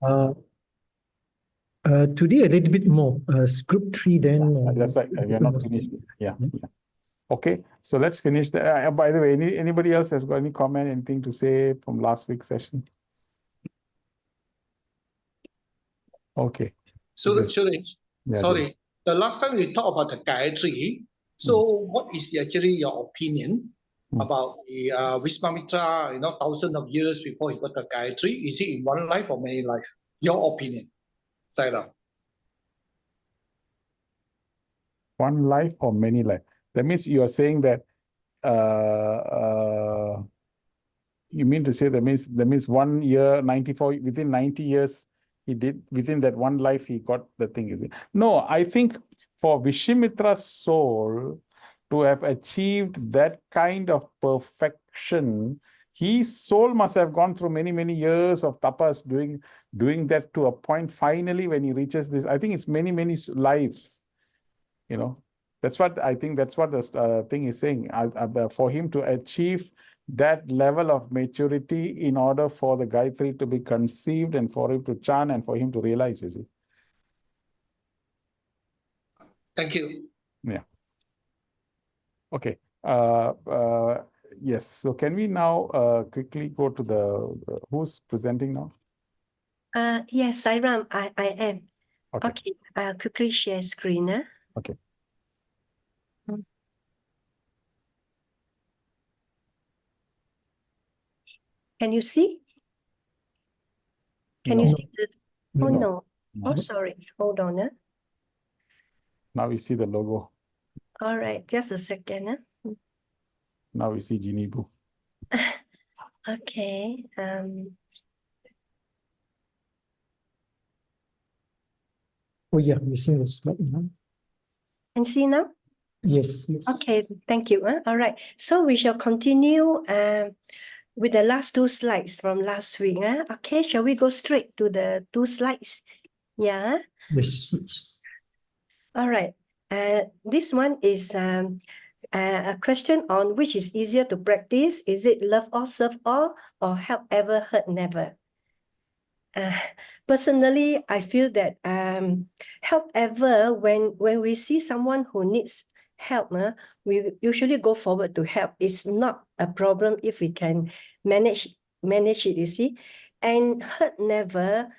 Today a little bit more. Group 3 then. That's right. We are not finished. Yeah. Okay, so let's finish the. By the way, anybody else has got any comment, anything to say from last week's session? Okay. Sorry, Yeah, sorry. The last time we talked about the Gayatri. So, what is actually your opinion about the Vishwamitra? Thousands of years before he got the Gayatri. Is it in one life or many life? Your opinion, Sairam. One life or many life? That means you are saying that. You mean to say that means 1 year, 94 within 90 years. He did within that one life, he got the thing, is it? No, I think for Vishwamitra's soul to have achieved that kind of perfection, his soul must have gone through many, many years of tapas, doing that to a point. Finally, when he reaches this, I think it's many, many lives. That's what I think. That's what the thing is saying. For him to achieve that level of maturity in order for the Gayatri to be conceived and for him to chant and for him to realize, you see. Thank you. Yeah. Okay. Yes. So can we now quickly go to the who's presenting now? Yes, Sairam, I am. Okay. Okay. Quickly share screen. Okay. Can you see? Can No. you see the? Oh No. no. Oh, sorry. Hold on. Now we see the logo. All right. Just a second. Now we see Genie Boo. Okay. Oh yeah, we're seeing the slide now. And see now? Yes. Okay. Thank you. All right. So we shall continue with the last two slides from last week. Okay. Shall we go straight to the two slides? Yeah. Yes. All right. This one is a question on which is easier to practice. Is it love all, serve all, or help ever, hurt never? Personally, I feel that help ever, when we see someone who needs help, we usually go forward to help. It's not a problem if we can manage it, you see. And hurt never,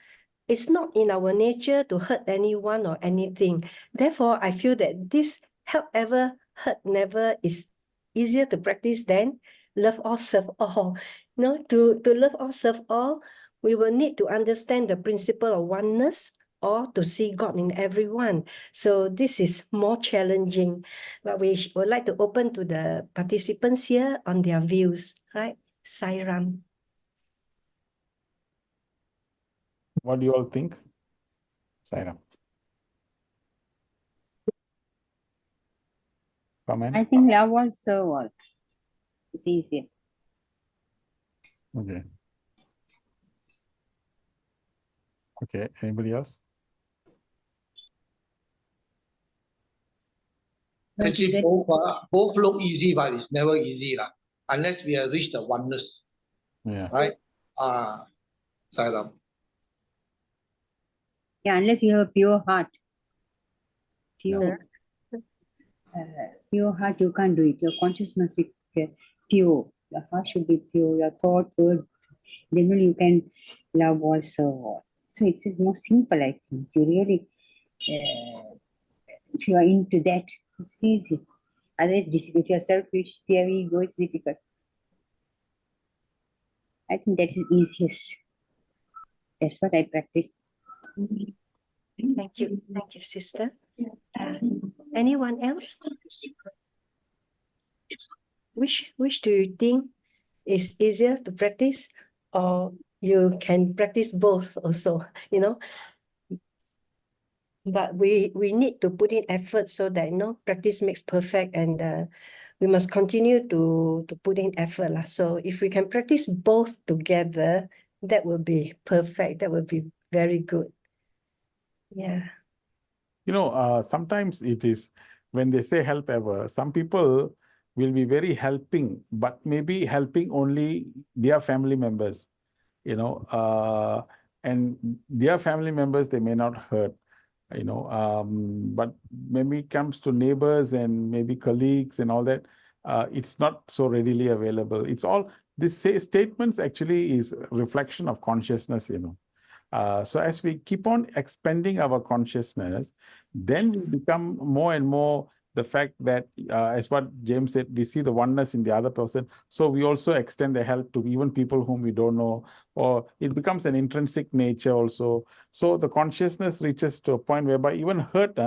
it's not in our nature to hurt anyone or anything. Therefore, I feel that this help ever, hurt never is easier to practice than love all, serve all. To love all, serve all, we will need to understand the principle of oneness or to see God in everyone. So this is more challenging, but we would like to open to the participants here on their views, right? Sairam. What do you all think? Sairam. Comment? I think love all, serve all. It's easier. Okay. Okay. Anybody else? Actually, both look easy, but it's never easy unless we have reached the oneness. Yeah. Right? Sairam. Yeah, unless you have pure heart. Pure heart, you can't do it. Your consciousness must be pure. Your heart should be pure. Your thought, word. Then only you can love all, serve all. So it's more simple, I think. You really, if you are into that, it's easy. Otherwise, difficult. If you are selfish, if you have ego, it's difficult. I think that is easiest. That's what I practice. Thank you. Thank you, sister. Anyone else? Which do you think is easier to practice, or you can practice both also, But we need to put in effort so that, practice makes perfect, and we must continue to put in effort. So if we can practice both together, that will be perfect. That will be very good. Yeah. Sometimes it is when they say help ever, some people will be very helping, but maybe helping only their family members, and and their family members, they may not hurt, but maybe it comes to neighbors and maybe colleagues and all that, it's not so readily available. It's all, statements actually is a reflection of consciousness, So as we keep on expanding our consciousness, then we become more and more the fact that, as what James said, we see the oneness in the other person. So we also extend the help to even people whom we don't know, or it becomes an intrinsic nature also. So the consciousness reaches to a point whereby even hurt,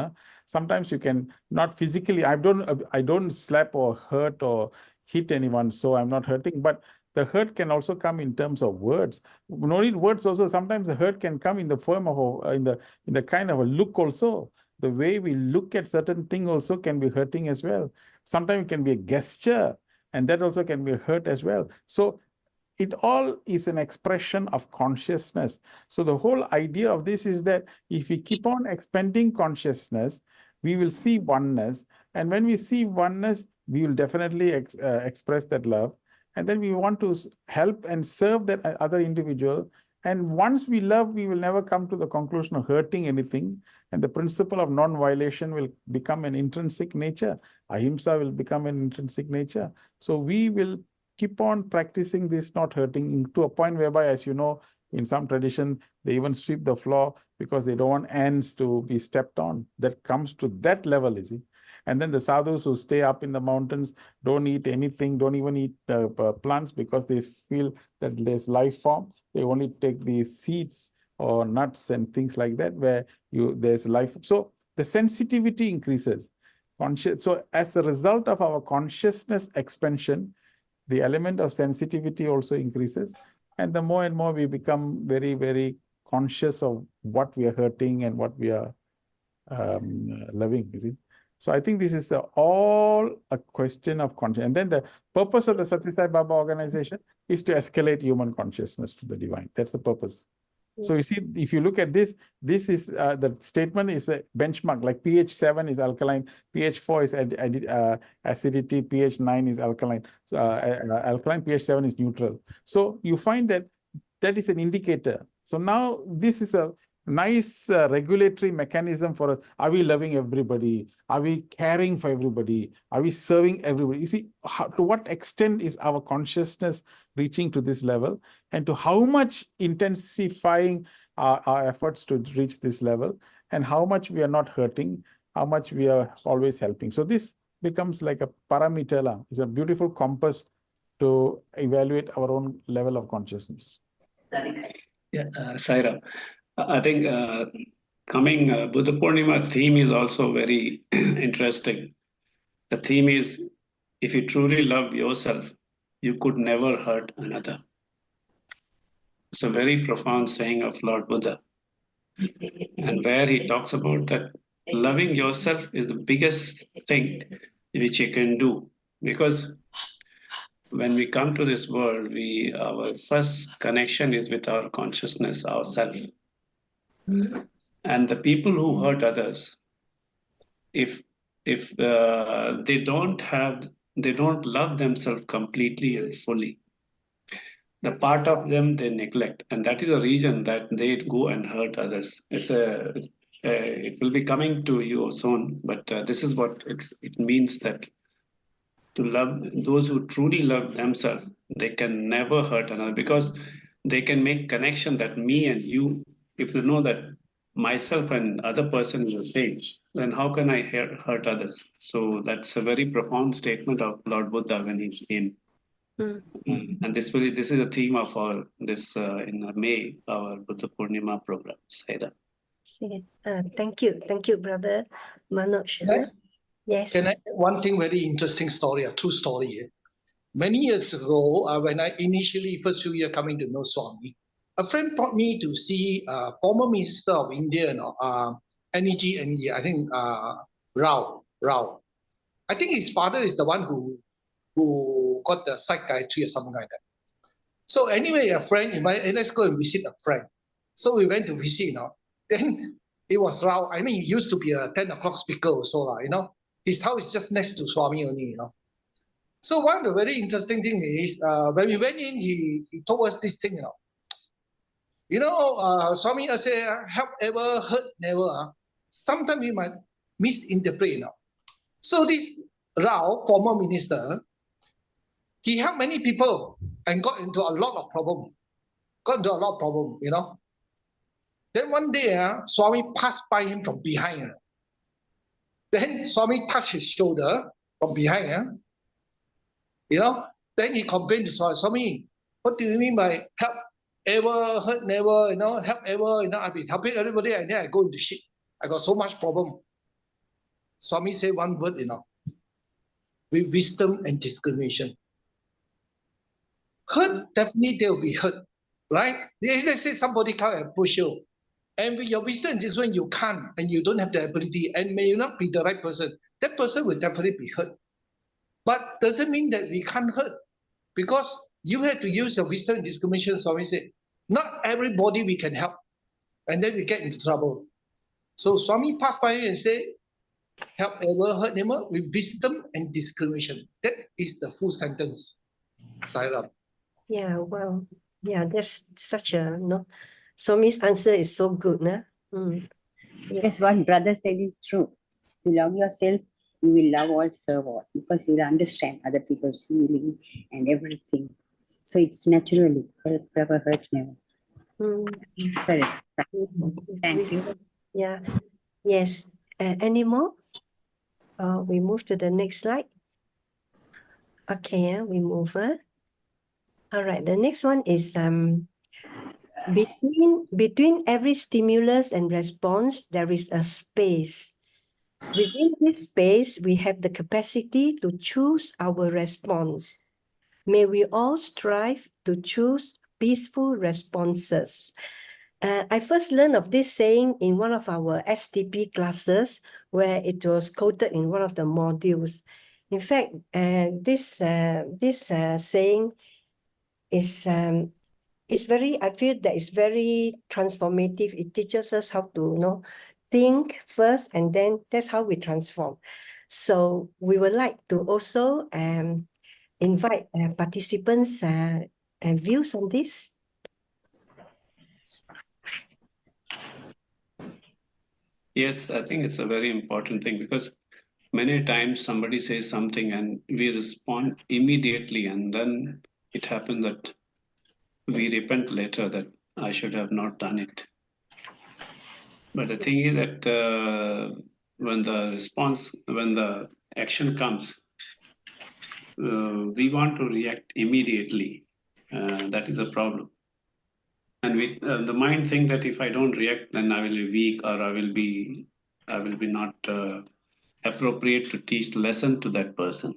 sometimes you can not physically, I don't slap or hurt or hit anyone, so I'm not hurting, but the hurt can also come in terms of words. Not only words also, sometimes the hurt can come in the form of in the kind of a look also. The way we look at certain thing also can be hurting as well. Sometimes it can be a gesture, and that also can be hurt as well. So it all is an expression of consciousness. So the whole idea of this is that if we keep on expanding consciousness, we will see oneness. And when we see oneness, we will definitely express that love. And then we want to help and serve that other individual. And once we love, we will never come to the conclusion of hurting anything. And the principle of non-violation will become an intrinsic nature. Ahimsa will become an intrinsic nature. So we will keep on practicing this not hurting to a point whereby, as you know, in some tradition, they even sweep the floor because they don't want ants to be stepped on. That comes to that level, you see. And then the sadhus who stay up in the mountains don't eat anything, don't even eat plants because they feel that there's life form. They only take the seeds or nuts and things like that where there's life. So the sensitivity increases. So as a result of our consciousness expansion, the element of sensitivity also increases. And the more and more we become very, very conscious of what we are hurting and what we are loving, you see. So I think this is all a question of consciousness. And then the purpose of the Satya Sai Baba organization is to escalate human consciousness to the divine. That's the purpose. So you see, if you look at this, this is the statement is a benchmark, like pH 7 is alkaline, pH 4 is acidity, pH 9 is alkaline. So alkaline, pH 7 is neutral. So you find that that is an indicator. So now this is a nice regulatory mechanism for us. Are we loving everybody? Are we caring for everybody? Are we serving everybody? You see, to what extent is our consciousness reaching to this level, and to how much intensifying our efforts to reach this level, and how much we are not hurting, how much we are always helping. So this becomes like a parameter. It's a beautiful compass to evaluate our own level of consciousness. Yeah, Saira, I think coming Buddha Purnima theme is also very interesting. The theme is, if you truly love yourself, you could never hurt another. It's a very profound saying of Lord Buddha. And where he talks about that loving yourself is the biggest thing which you can do. Because when we come to this world, our first connection is with our consciousness, ourself. And the people who hurt others, if they don't love themselves completely and fully, the part of them they neglect, and that is the reason that they go and hurt others. It will be coming to you soon, but this is what it means, that to love those who truly love themselves, they can never hurt another, because they can make connection that me and you, if they know that myself and other person is the same, then how can I hurt others? So that's a very profound statement of Lord Buddha when he came. And this is a theme of our in May, our Buddha Purnima program. Saira. Thank you, Brother Manoj. Yes. Can I one thing very interesting story, a true story. Many years ago, when I initially first few years coming to know Swami, a friend brought me to see former Minister of India, Energy, I think Rao. I think his father is the one who got the psychiatry or something like that. So anyway, a friend invited, hey, let's go and visit a friend. So we went to visit, Then it was Rao. I mean, he used to be a 10 o'clock speaker also, His house is just next to Swami only, So one of the very interesting thing is, when we went in, he told us this thing, Swami say, help ever, hurt never. Sometimes we might misinterpret. So this Rao, former minister, he helped many people and got into a lot of problem. Then one day, Swami passed by him from behind. Then Swami touched his shoulder from behind. Then he complained to Swami, Swami, what do you mean by help ever, hurt never, help ever, I've been helping everybody and then I go into shit. I got so much problem. Swami said one word, with wisdom and discrimination. Hurt, definitely they will be hurt, right? Let's say somebody come and push you. And with your wisdom is when you can't and you don't have the ability and may you not be the right person, that person will definitely be hurt. But doesn't mean that we can't hurt, because you have to use your wisdom and discrimination. Swami said, not everybody we can help, and then we get into trouble. So Swami passed by and said, help ever, hurt never, with wisdom and discrimination. That is the full sentence. Sairam. Yeah, well, yeah, that's such a, Swami's answer is so good, nah? Yes, what brother said is true. You love yourself, you will love all, serve all, because you will understand other people's feeling and everything. So it's naturally, help ever, hurt never. Correct. Thank you. Yeah. Yes. Any more? We move to the next slide. Okay, we move. All right. The next one is between every stimulus and response, there is a space. Within this space, we have the capacity to choose our response. May we all strive to choose peaceful responses. I first learned of this saying in one of our STP classes, where it was quoted in one of the modules. In fact, this saying is very, I feel that it's very transformative. It teaches us how to think first, and then that's how we transform. So we would like to also invite participants' views on this. Yes, I think it's a very important thing, because many times somebody says something and we respond immediately, and then it happens that we repent later that I should have not done it. But the thing is that when the action comes, we want to react immediately. That is a problem. And the mind thinks that if I don't react, then I will be weak, or I will be not appropriate to teach lesson to that person.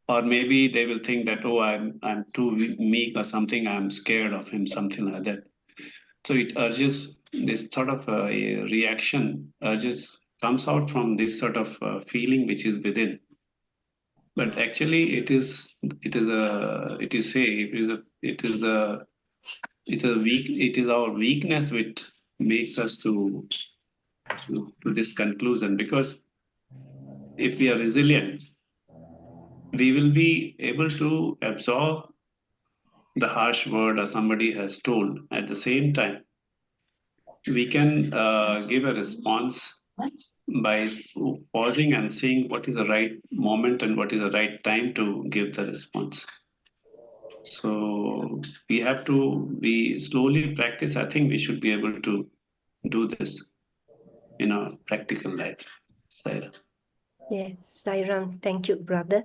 Or maybe they will think that, oh, I'm too meek or something, I'm scared of him, something like that. So it urges this sort of a reaction, comes out from this sort of feeling which is within. But actually, it is our weakness which makes us to this conclusion. Because if we are resilient, we will be able to absorb the harsh word or somebody has told. At the same time, we can give a response by pausing and seeing what is the right moment and what is the right time to give the response. So we have to slowly practice. I think we should be able to do this in our practical life. Saira. Yes, Sairam, thank you, brother.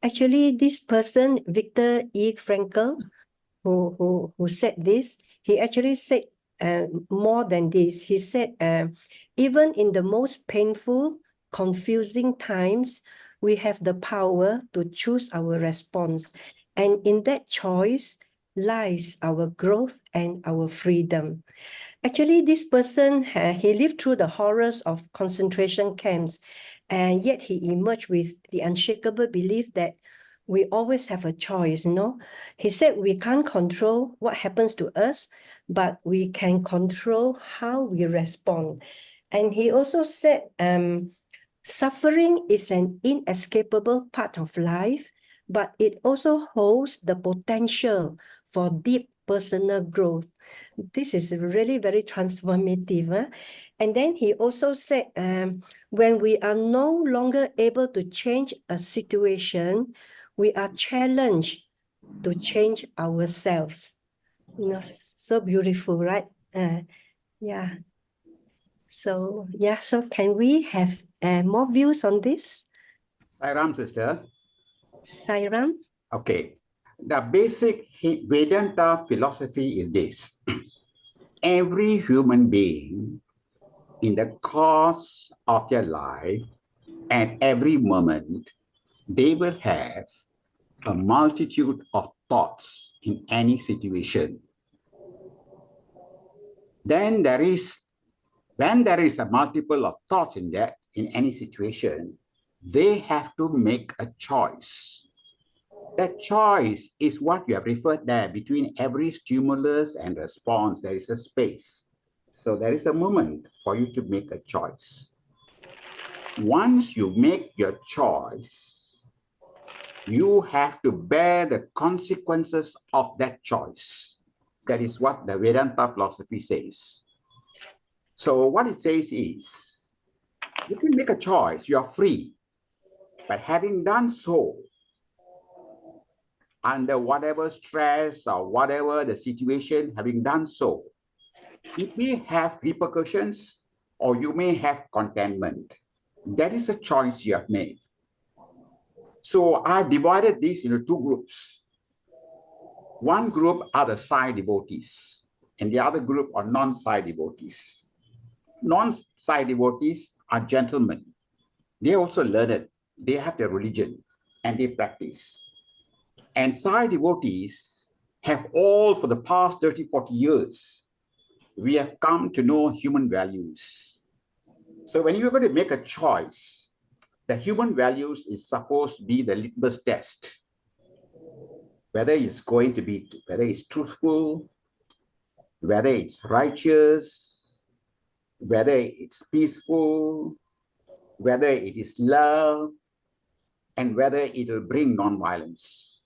Actually, this person, Viktor E. Frankl, who said this, he actually said more than this. He said, even in the most painful, confusing times, we have the power to choose our response. And in that choice lies our growth and our freedom. Actually, this person, he lived through the horrors of concentration camps, and yet he emerged with the unshakable belief that we always have a choice, He said we can't control what happens to us, but we can control how we respond. And he also said, suffering is an inescapable part of life, but it also holds the potential for deep personal growth. This is really very transformative. And then he also said, when we are no longer able to change a situation, we are challenged to change ourselves. You know, so beautiful, right? Yeah. So can we have more views on this? Sairam, sister. Sairam? Okay. The basic Vedanta philosophy is this. Every human being in the course of their life, at every moment, they will have a multitude of thoughts in any situation. Then when there is a multiple of thoughts in any situation, they have to make a choice. That choice is what you have referred there. Between every stimulus and response, there is a space. So there is a moment for you to make a choice. Once you make your choice, you have to bear the consequences of that choice. That is what the Vedanta philosophy says. So what it says is, you can make a choice, you are free. But having done so, under whatever stress or whatever the situation, having done so, it may have repercussions or you may have contentment. That is a choice you have made. So I've divided this into two groups. One group are the Sai devotees, and the other group are non-Sai devotees. Non-Sai devotees are gentlemen. They also learn it. They have their religion and they practice. And Sai devotees have all for the past 30, 40 years, we have come to know human values. So when you're going to make a choice, the human values is supposed to be the litmus test. Whether it's truthful, whether it's righteous, whether it's peaceful, whether it is love, and whether it will bring non-violence.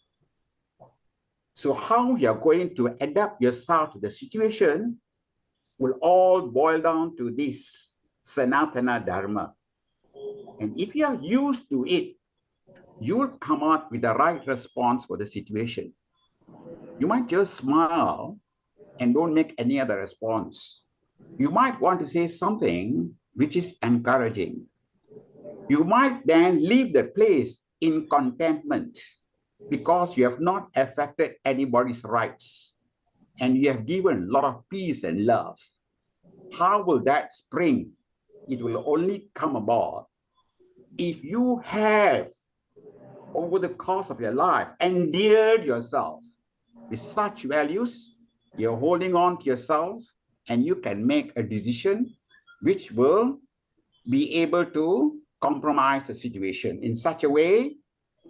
So how you're going to adapt yourself to the situation will all boil down to this Sanatana Dharma. And if you are used to it, you will come out with the right response for the situation. You might just smile and don't make any other response. You might want to say something which is encouraging. You might then leave the place in contentment because you have not affected anybody's rights and you have given a lot of peace and love. How will that spring? It will only come about if you have, over the course of your life, endeared yourself with such values. You're holding on to yourself and you can make a decision which will be able to compromise the situation in such a way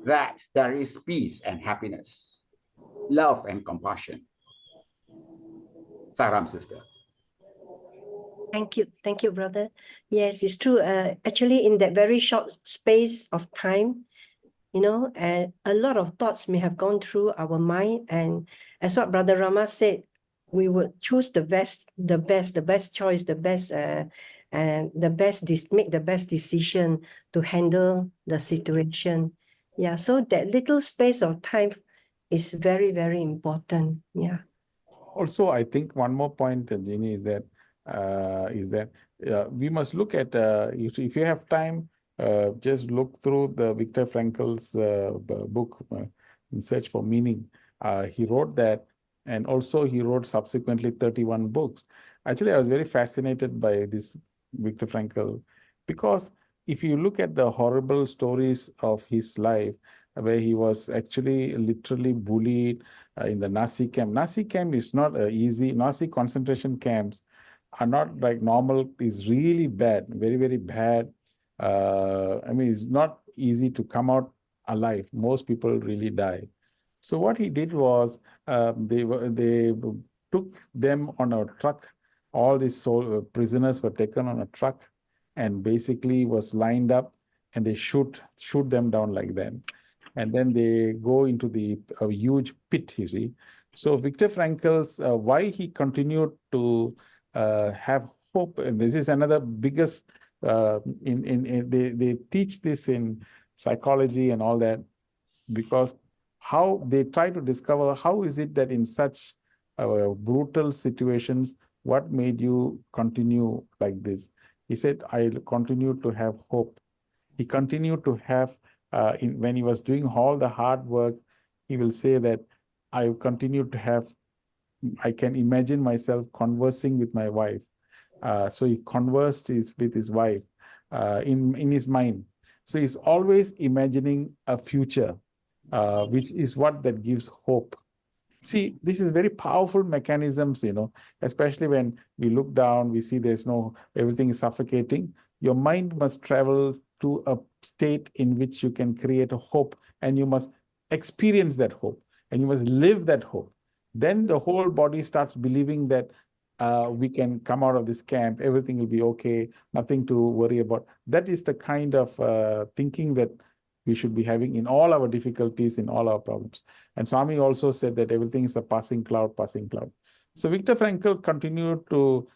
that there is peace and happiness, love and compassion. Saram, sister. Thank you, brother. Yes, it's true. Actually, in that very short space of time, you know, a lot of thoughts may have gone through our mind, and as what Brother Rama said, we would choose the best choice, make the best decision to handle the situation. Yeah, so that little space of time is very, very important. Yeah. Also, I think one more point, Jeannie, is that we must look at, if you have time, just look through the Viktor Frankl's book, In Search for Meaning. He wrote that, and also he wrote subsequently 31 books. Actually, I was very fascinated by this Viktor Frankl, because if you look at the horrible stories of his life, where he was actually literally bullied in the Nazi camp. Nazi camp is not easy. Nazi concentration camps are not like normal. It's really bad, very, very bad. I mean, it's not easy to come out alive. Most people really die. So what he did was they took them on a truck. All these prisoners were taken on a truck and basically was lined up, and they shoot them down like that. And then they go into the huge pit, you see. So Viktor Frankl's why he continued to have hope, and this is another biggest they teach this in psychology and all that, because how they try to discover how is it that in such brutal situations, what made you continue like this? He said, I continue to have hope. He continued to have, when he was doing all the hard work, he will say that I continued to have, I can imagine myself conversing with my wife. So he conversed with his wife in his mind. So he's always imagining a future, which is what that gives hope. See, this is very powerful mechanisms, especially when we look down, we see there's everything is suffocating. Your mind must travel to a state in which you can create a hope, and you must experience that hope, and you must live that hope. Then the whole body starts believing that we can come out of this camp, everything will be okay, nothing to worry about. That is the kind of thinking that we should be having in all our difficulties, in all our problems. And Swami also said that everything is a passing cloud, passing cloud. So Viktor Frankl continued to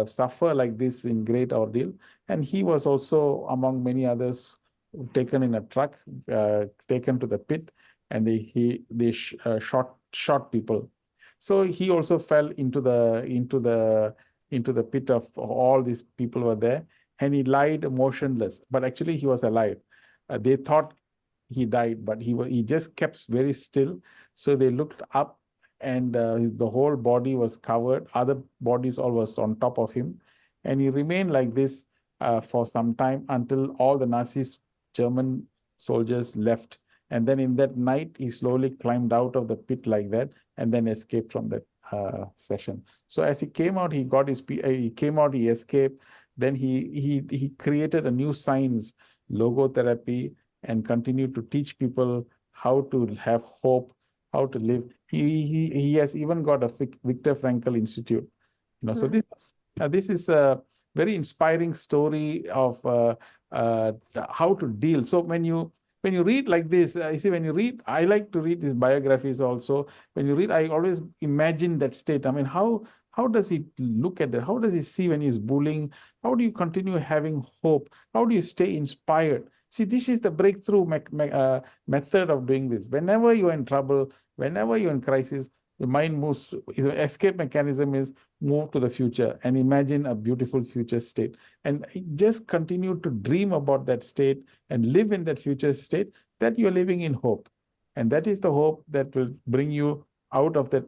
suffer like this in great ordeal. And he was also, among many others, taken in a truck, taken to the pit, and they shot people. So he also fell into the pit of all these people were there, and he lied motionless, but actually he was alive. They thought he died, but he just kept very still. So they looked up, and the whole body was covered. Other bodies all was on top of him, and he remained like this for some time until all the Nazis, German soldiers left. And then in that night, he slowly climbed out of the pit like that, and then escaped from that session. So as he came out, he escaped. Then he created a new science, logotherapy, and continued to teach people how to have hope, how to live. He has even got a Viktor Frankl Institute. So this is a very inspiring story of how to deal. So when you read like this, you see, when you read, I like to read these biographies also. When you read, I always imagine that state. I mean, how does he look at that? How does he see when he's bullying? How do you continue having hope? How do you stay inspired? See, this is the breakthrough method of doing this. Whenever you're in trouble, whenever you're in crisis, the mind moves. The escape mechanism is move to the future and imagine a beautiful future state. And just continue to dream about that state and live in that future state, that you're living in hope. And that is the hope that will bring you out of that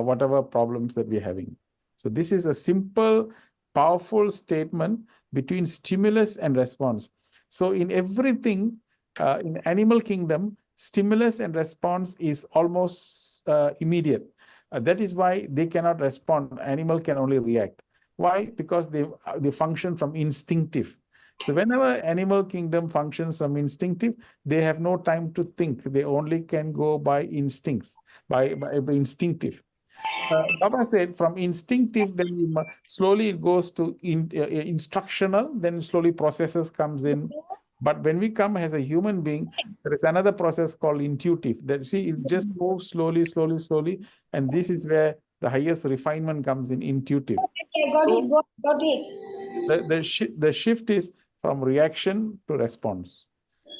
whatever problems that we're having. So this is a simple, powerful statement between stimulus and response. So in everything, in animal kingdom, stimulus and response is almost immediate. That is why they cannot respond. Animal can only react. Why? Because they function from instinctive. So whenever animal kingdom functions from instinctive, they have no time to think. They only can go by instincts, by instinctive. Baba said from instinctive, then slowly it goes to instructional, then slowly processes comes in. But when we come as a human being, there is another process called intuitive. That see, it just moves slowly, slowly, slowly, and this is where the highest refinement comes in, intuitive. The shift is from reaction to response.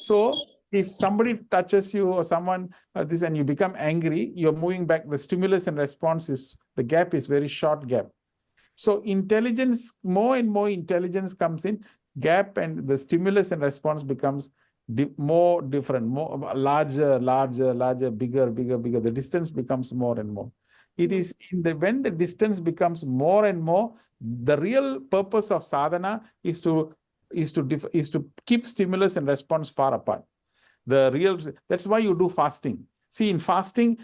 So if somebody touches you or someone this and you become angry, you're moving back. The stimulus and response the gap is very short gap. So intelligence, more and more intelligence comes in, gap, and the stimulus and response becomes more different, more larger, bigger. The distance becomes more and more. It is when the distance becomes more and more, the real purpose of sadhana is to keep stimulus and response far apart. That's why you do fasting. See, in fasting,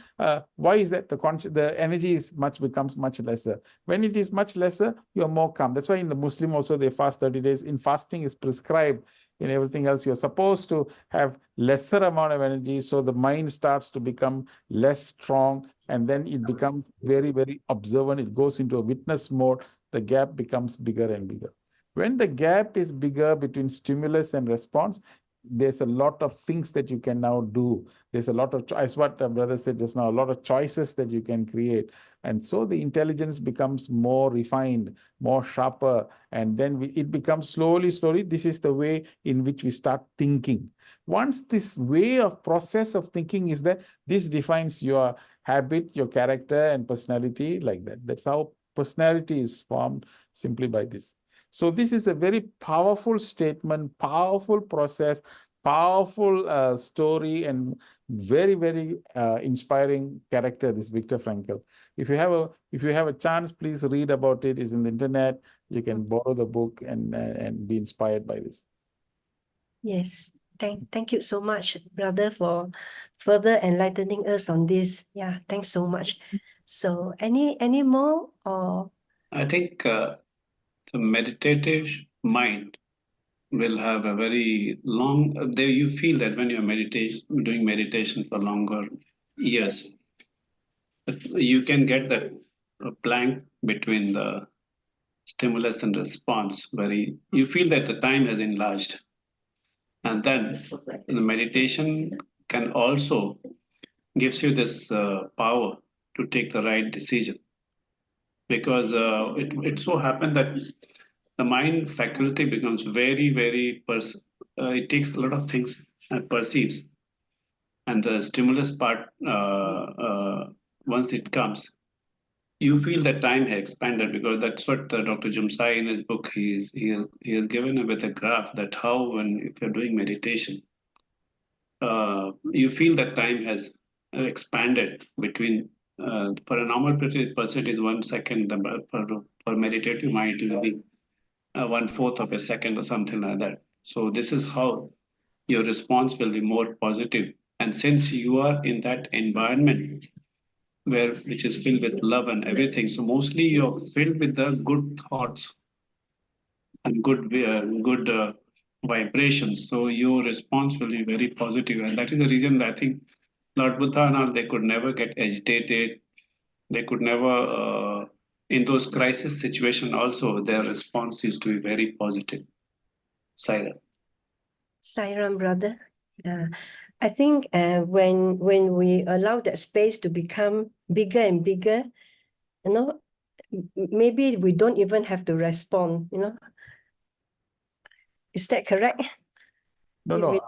why is that? The energy becomes much lesser. When it is much lesser, you are more calm. That's why in the Muslim also they fast 30 days. In fasting is prescribed. In everything else, you're supposed to have lesser amount of energy, so the mind starts to become less strong, and then it becomes very, very observant. It goes into a witness mode. The gap becomes bigger and bigger. When the gap is bigger between stimulus and response, there's a lot of things that you can now do. There's a lot of choice, what brother said just now, a lot of choices that you can create. And so the intelligence becomes more refined, more sharper, and then it becomes slowly, this is the way in which we start thinking. Once this way of process of thinking is there, this defines your habit, your character and personality like that. That's how personality is formed, simply by this. So this is a very powerful statement, powerful process, powerful story, and very, very inspiring character, this Viktor Frankl. If you have a chance, please read about it. It's in the internet. You can borrow the book and be inspired by this. Yes. Thank you so much, brother, for further enlightening us on this. Yeah, thanks so much. So any more or I think the meditative mind will have a very long, there you feel that when you're doing meditation for longer years, you can get that blank between the stimulus and response, where you feel that the time has enlarged. And then the meditation can also gives you this power to take the right decision, because it so happened that the mind faculty becomes very, very it takes a lot of things and perceives, and the stimulus part once it comes, you feel that time has expanded, because that's what Dr. Jumsai in his book he has given with a graph that how if you're doing meditation, you feel that time has expanded between for a normal person it is 1 second, for meditative mind it will be 1/4 of a second or something like that. So this is how your response will be more positive. And since you are in that environment which is filled with love and everything, so mostly you're filled with the good thoughts and good vibrations. So your response will be very positive, and that is the reason that I think Lord Buddha and all, they could never get agitated. They could never, in those crisis situations also, their response used to be very positive. Saira. Sairam, brother? I think when we allow that space to become bigger and bigger, maybe we don't even have to respond, Is that correct? No.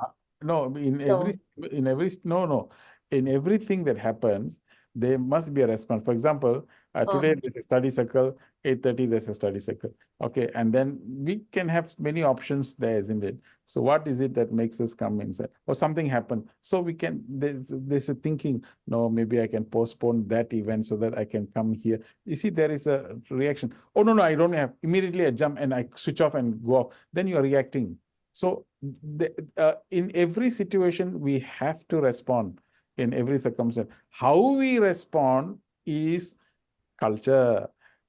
In everything that happens, there must be a response. For example, today there's a study circle, 8:30 there's a study circle. Okay, and then we can have many options there, isn't it? So what is it that makes us come inside? Or something happened. So there's a thinking, no, maybe I can postpone that event so that I can come here. You see, there is a reaction. Oh, no, I don't have. Immediately I jump and I switch off and go off. Then you're reacting. So in every situation, we have to respond in every circumstance. How we respond is culture.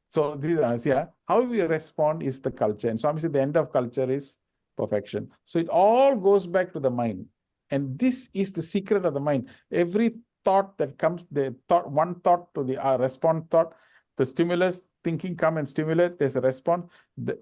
So this how we respond is the culture. And Swami said the end of culture is perfection. So it all goes back to the mind. And this is the secret of the mind. Every thought that comes, one thought to the response thought, the stimulus, thinking come and stimulate, there's a response.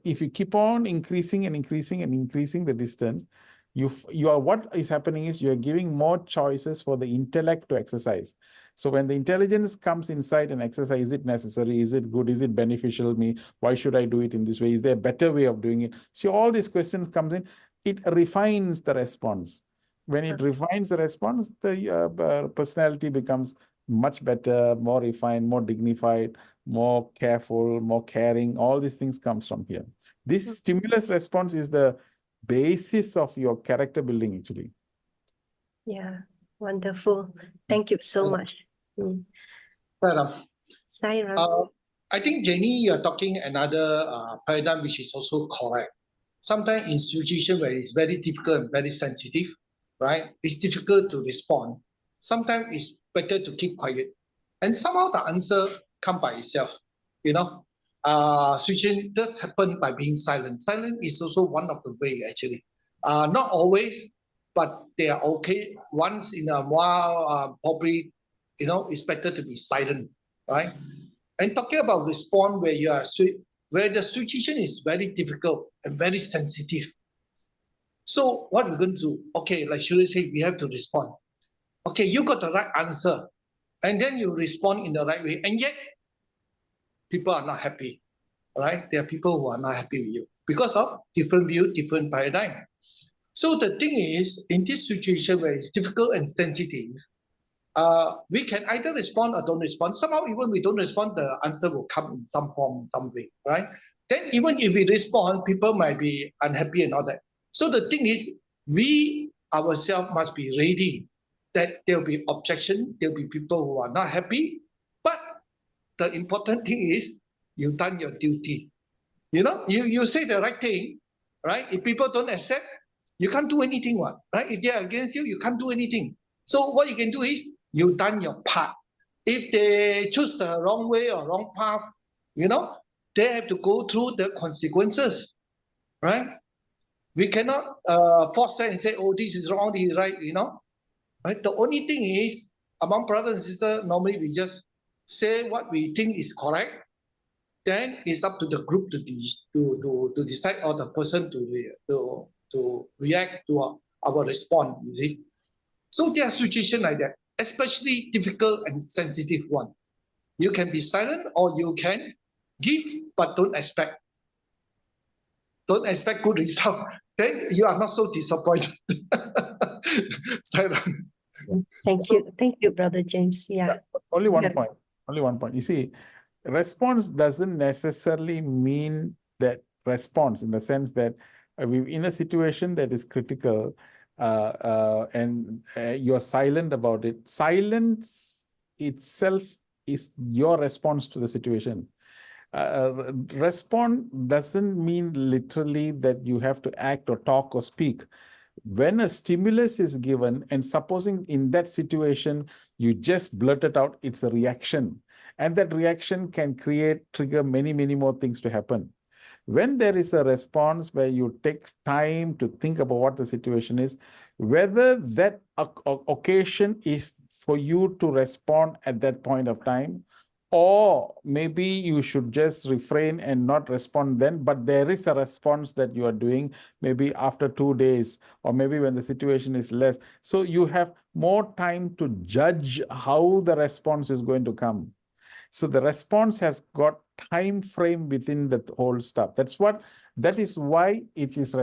If you keep on increasing and increasing and increasing the distance, what is happening is you're giving more choices for the intellect to exercise. So when the intelligence comes inside and exercise, is it necessary? Is it good? Is it beneficial to me? Why should I do it in this way? Is there a better way of doing it? So all these questions comes in, it refines the response. When it refines the response, the personality becomes much better, more refined, more dignified, more careful, more caring. All these things comes from here. This stimulus response is the basis of your character building, actually. Yeah, wonderful. Thank you so much. Sairam. I think, Jenny, you're talking another paradigm which is also correct. Sometimes in situation where it's very difficult and very sensitive, right? It's difficult to respond. Sometimes it's better to keep quiet. And somehow the answer comes by itself, Situation does happen by being silent. Silent is also one of the way, actually. Not always, but they are okay. Once in a while, probably, it's better to be silent, right? And talking about response where the situation is very difficult and very sensitive, So what we're going to do? Okay, like Shuri said, we have to respond. Okay, you got the right answer, and then you respond in the right way, and yet people are not happy, right? There are people who are not happy with you because of different view, different paradigm. So the thing is, in this situation where it's difficult and sensitive, we can either respond or don't respond. Somehow, even we don't respond, the answer will come in some form, some way, right? Then even if we respond, people might be unhappy and all that. So the thing is, we ourselves must be ready that there'll be objection, there'll be people who are not happy. But the important thing is you've done your duty. You say the right thing, right? If people don't accept, you can't do anything, right? If they're against you, you can't do anything. So what you can do is you've done your part. If they choose the wrong way or wrong path, they have to go through the consequences, right? We cannot force them and say, oh, this is wrong, this is right, right? The only thing is, among brothers and sisters, normally we just say what we think is correct. Then it's up to the group to decide, or the person to react to our response. You see, so there are situations like that, especially difficult and sensitive one. You can be silent, or you can give, but don't expect good result. Then you are not so disappointed. Silent. Thank you, Brother James. Yeah. Only one Yeah. point. Only one point. You see, response doesn't necessarily mean that response, in the sense that we're in a situation that is critical, and you're silent about it. Silence itself is your response to the situation. Respond doesn't mean literally that you have to act or talk or speak. When a stimulus is given, and supposing in that situation you just blurt it out, it's a reaction, and that reaction can trigger many more things to happen. When there is a response where you take time to think about what the situation is, whether that occasion is for you to respond at that point of time, or maybe you should just refrain and not respond then, but there is a response that you are doing maybe after 2 days, or maybe when the situation is less. So you have more time to judge how the response is going to come. So the response has got time frame within the whole stuff. That is why it is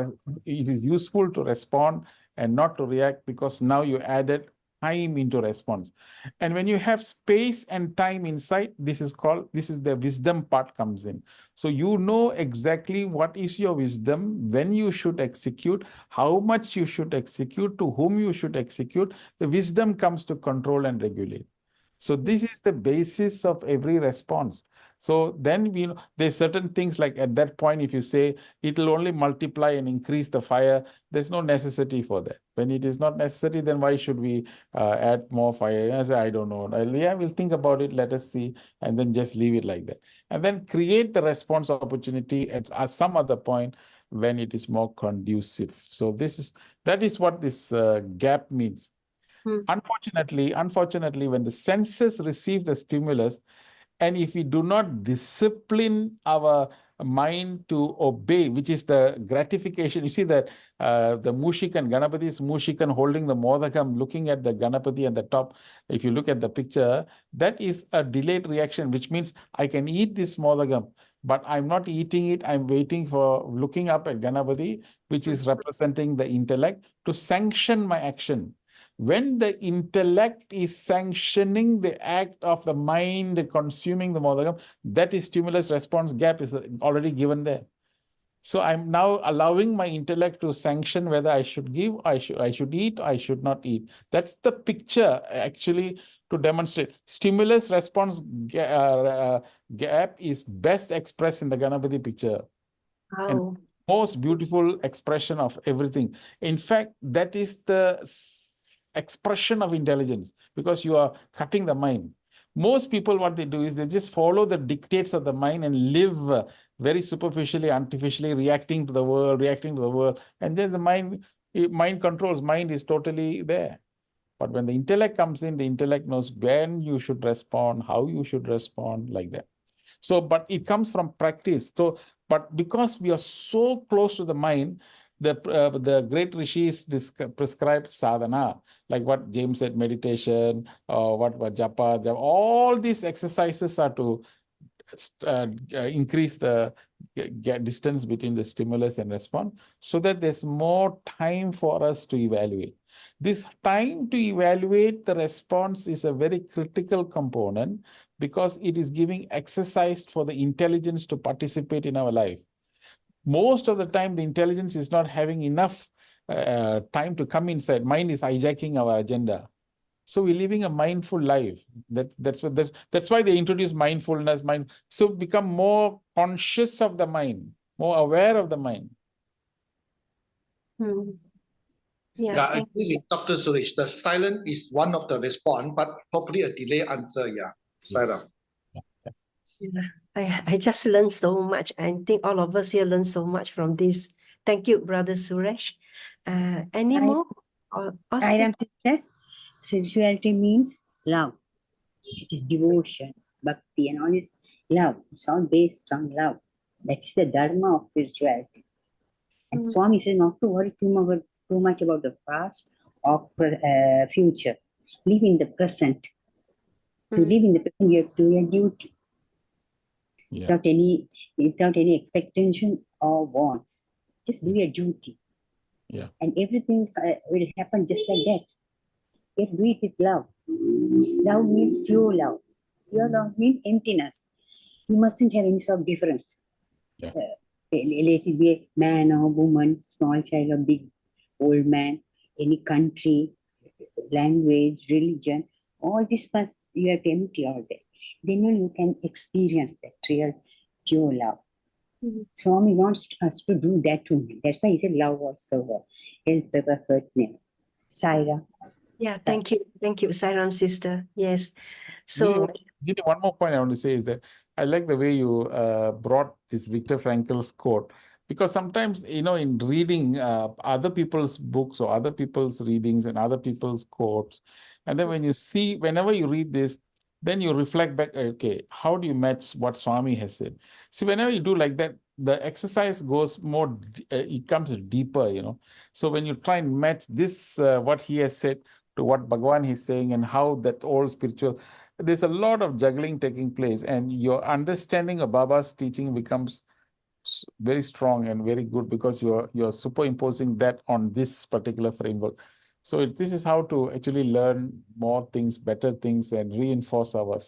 useful to respond and not to react, because now you added time into response. And when you have space and time inside, this is the wisdom part comes in. So you know exactly what is your wisdom, when you should execute, how much you should execute, to whom you should execute. The wisdom comes to control and regulate. So this is the basis of every response. So then there's certain things like at that point, if you say it will only multiply and increase the fire, there's no necessity for that. When it is not necessary, then why should we add more fire? I say, I don't know. Yeah, we'll think about it. Let us see, and then just leave it like that, and then create the response opportunity at some other point when it is more conducive. So that is what this gap means. Unfortunately, when the senses receive the stimulus, and if we do not discipline our mind to obey, which is the gratification, you see that the Mushikan, Ganapati's Mushikan holding the Modakam, looking at the Ganapati at the top, if you look at the picture, that is a delayed reaction, which means I can eat this Modakam, but I'm not eating it. I'm waiting for looking up at Ganapati, which is representing the intellect, to sanction my action. When the intellect is sanctioning the act of the mind consuming the modakam, that is stimulus response gap is already given there. So I'm now allowing my intellect to sanction whether I should give, I should eat, I should not eat. That's the picture actually to demonstrate. Stimulus response gap is best expressed in the Ganapati picture. Wow. And most beautiful expression of everything. In fact, that is the expression of intelligence, because you are cutting the mind. Most people, what they do is they just follow the dictates of the mind and live very superficially, artificially, reacting to the world, and then the mind controls. Mind is totally there. But when the intellect comes in, the intellect knows when you should respond, how you should respond, like that. So, but it comes from practice. So, but because we are so close to the mind, the great rishis prescribed sadhana, like what James said, meditation, or what japa, all these exercises are to increase the distance between the stimulus and response, so that there's more time for us to evaluate. This time to evaluate the response is a very critical component, because it is giving exercise for the intelligence to participate in our life. Most of the time, the intelligence is not having enough time to come inside. Mind is hijacking our agenda. So we're living a mindful life. That's why they introduce mindfulness. So become more conscious of the mind, more aware of the mind. Yeah, actually, Dr. Suresh, the silence is one of the response, but probably a delay answer. Yeah, Sarah. I just learned so much. I think all of us here learned so much from this. Thank you, Brother Suresh. Any more? Sister, spirituality means love. It is devotion, bhakti, and all is love. It's all based on love. That's the dharma of spirituality. And Swami says not to worry too much about the past or future. Live in the present. To live in the present, you have to do your duty. Yeah. Without any expectation or wants. Just do your duty. Yeah. And everything will happen just like that. You have to do it with love. Love means pure love. Pure love means emptiness. You mustn't have any sort of difference. Yeah. Let it be a man or woman, small child or big, old man, any country, language, religion, all this must, you have to empty all that. Then only you can experience that real pure love. Swami wants us to do that to him. That's why he said love also help ever hurt never. Saira. Yeah, thank you. Thank you, Sairam sister. Yes. So Gini, one more point I want to say is that I like the way you brought this Viktor Frankl's quote, because sometimes, in reading other people's books or other people's readings and other people's quotes, and then whenever you read this, then you reflect back, okay, how do you match what Swami has said? See, whenever you do like that, the exercise goes more, it comes deeper, So when you try and match this, what he has said to what Bhagavan is saying, and how that all spiritual, there's a lot of juggling taking place, and your understanding of Baba's teaching becomes very strong and very good, because you're superimposing that on this particular framework. So this is how to actually learn more things, better things, and reinforce our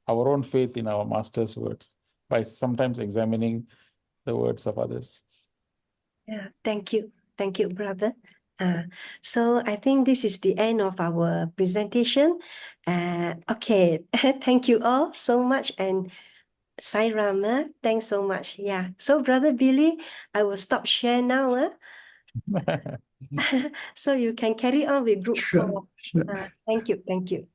own faith in our master's words by sometimes examining the words of others. yeah, thank you, brother. So I think this is the end of our presentation. Okay, thank you all so much, and Sairam, thanks so much. Yeah. So Brother Billy, I will stop share now. So you can carry on with group 4. Sure. Thank you.